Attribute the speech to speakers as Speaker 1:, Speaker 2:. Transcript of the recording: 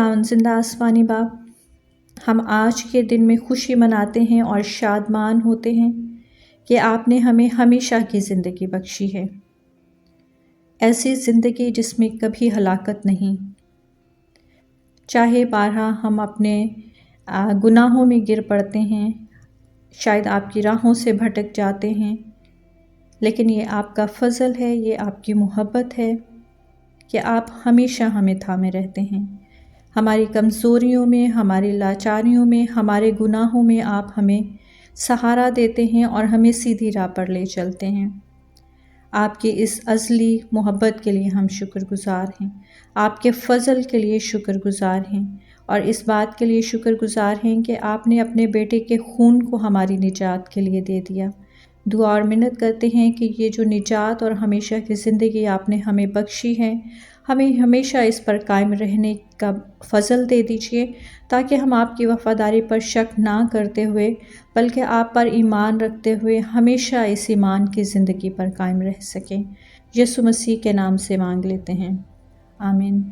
Speaker 1: खुदावंद जिंदा आसमानी बाप, हम आज के दिन में खुशी मनाते हैं और शादमान होते हैं कि आपने हमें हमेशा की ज़िंदगी बख्शी है, ऐसी ज़िंदगी जिसमें कभी हलाकत नहीं। चाहे बारहा हम अपने गुनाहों में गिर पड़ते हैं, शायद आपकी राहों से भटक जाते हैं, लेकिन ये आपका फ़ज़ल है, ये आपकी मोहब्बत है कि आप हमेशा हमें थामे रहते हैं। हमारी कमज़ोरियों में, हमारी लाचारियों में, हमारे गुनाहों में आप हमें सहारा देते हैं और हमें सीधी राह पर ले चलते हैं। आपकी इस अज़ली मोहब्बत के लिए हम शुक्रगुज़ार हैं, आपके फ़ज़ल के लिए शुक्रगुज़ार हैं और इस बात के लिए शुक्रगुज़ार हैं कि आपने अपने बेटे के खून को हमारी निजात के लिए दे दिया। दुआ और मिन्नत करते हैं कि ये जो निजात और हमेशा की ज़िंदगी आपने हमें बख्शी है, हमें हमेशा इस पर कायम रहने का फ़ज़ल दे दीजिए, ताकि हम आपकी वफ़ादारी पर शक ना करते हुए बल्कि आप पर ईमान रखते हुए हमेशा इस ईमान की ज़िंदगी पर कायम रह सकें। यीशु मसीह के नाम से मांग लेते हैं, आमीन।